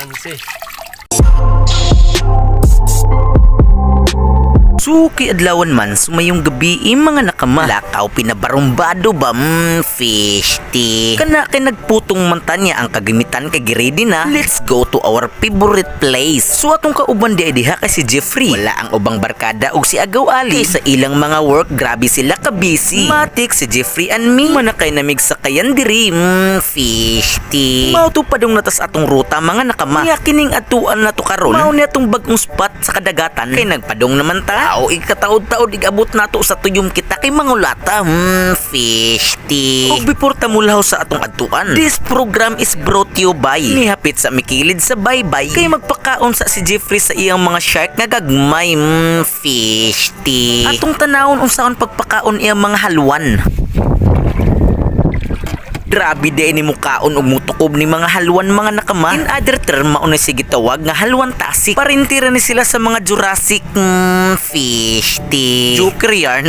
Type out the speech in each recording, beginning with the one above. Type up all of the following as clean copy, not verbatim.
Tansi. Suki adlawan man sumayong gabi mga nakama. Lakaw pinabarumbado ba fish tea. Kana kay nagputong manta niya ang kagamitan kay ready na. Let's go to our favorite place. So atong kauban di diha kay si Jeffrey. Wala ang ubang barkada og si Agaw Ali. Kay sa ilang mga work grabe sila ka busy. Matik si Jeffrey and me. Manakay namig sakayan diri fish tea. Mao to padung natas atong ruta mga nakama. Nya kining atuan na to karon. Mao ni atong bagong spot sa kadagatan. Kay nagpadong naman ta. O ikataod-taod igabot nato sa tuyom kita kay mangulata fish tea. Og before ta mulaw sa atong adtuan, this program is brought to you by nihapit sa mikilid sa baybay kay magpakaon sa si Jeffrey sa iyang mga shark nga gagmay fish tea. Atong tanawon unsaon pagpakaon iyang mga halwan. Grabe din ni mukaon og mutukob ni mga halwan mga nakama. In other term, mauna sige tawag nga halwan tasik. Parintira ni sila sa mga Jurassic fish tea. Joker yarn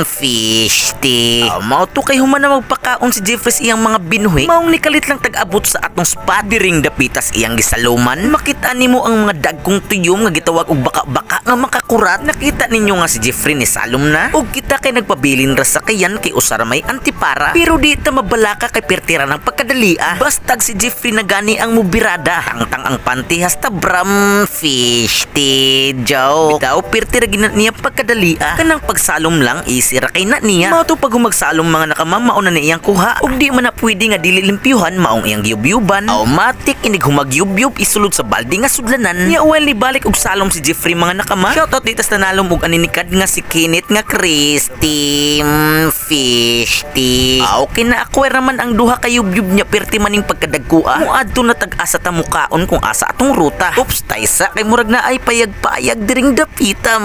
fish tea. Mao to kay human na magpakaon si Jeffrey iyang mga binuhi. Maong nikalit lang tag-abot sa atong spot. Diring dapitas iyang gisaluman. Makita nimo ang mga dagkong tuyom nga gitawag og baka-baka nga makakurat. Nakita ninyo nga si Jeffrey ni salum na. Og kita kay nagpabilin ra sa kayan kay usara may antipara. Pero di ta mabalaka kay pertira ng pagkadalia. Bastag si Jeffrey na gani ang mubirada. Tangtang ang panty hasta bram fish tea joke. Bitaw pertira ginat niya pagkadalia. Kanang pagsalom lang isira kay na niya. Mao to pag humagsalom mga nakama mauna na iyang kuha. Og di man na pwede nga dili limpyuhan maong iyang giyubyuban. Automatic inig humagyubyub isulod sa balde nga sudlanan. Nya well ni balik og salom si Jeffrey mga nakama. Shoutout ditas nanalom og aninikad nga si Kenneth nga Christy fish tea. Okay na acquire naman ang duha ka yubyub niya perti maning pagkadagkua. Muadto na tag-asa ta mukaon kung asa atong ruta. Oops, taysa kay murag na ay payag-payag diring dapita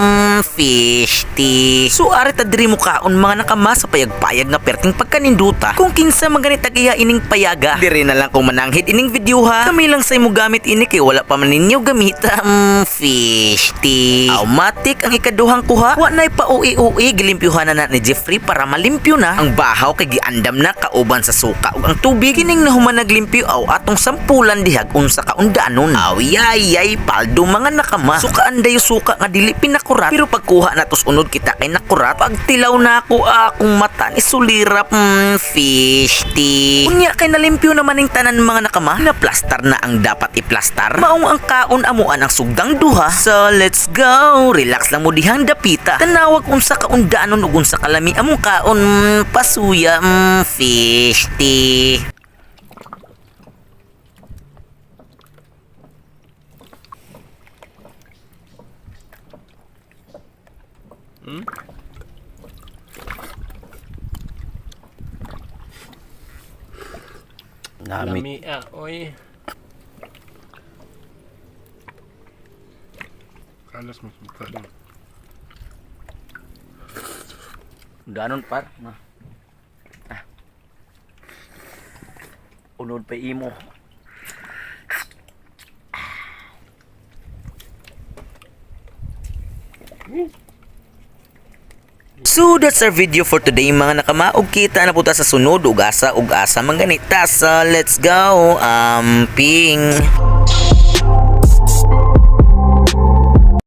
fish tea. So ari ta diri mukaon mga nakama sa payag-payag nga perting pagkaninduta. Kung kinsa maganit tagiya ining payaga. Diri na lang kung mananghid ining video ha. Kami lang say mo gamit ini kay wala pa man ninyo gamita fish tea. Automatic ang ikaduhang kuha. Wa nay pa ui gilimpyuhan na ni Jeffrey para malimpyo na ang bahaw kay giandam na kauban sa suka ug ang tubig kining nahuman naglimpyo aw atong sampulan dihag unsa ka undanon. Ay paldo mga nakama. Sukaan dayo suka nga dili pinakurat pero pagkuha natos unod kita kay nakurat. Pagtilaw na ako akong mata ni sulirap fish tea. Unya kay nalimpyo naman ning tanan mga nakama. Na plaster na ang dapat iplastar. Maong ang kaon amuan ang sugdang duha. So let's go. Relax lang mo dihang dapita. Tanawag unsa ka undanon ug unsa kalami among kaon pasuya fish tea. Lami oy. Kalas mo pa. Danon par na. Unod pa imo. So that's our video for today mga nakama. Og kita na puta sa sunod ug asa mangganita. So let's go. Ping.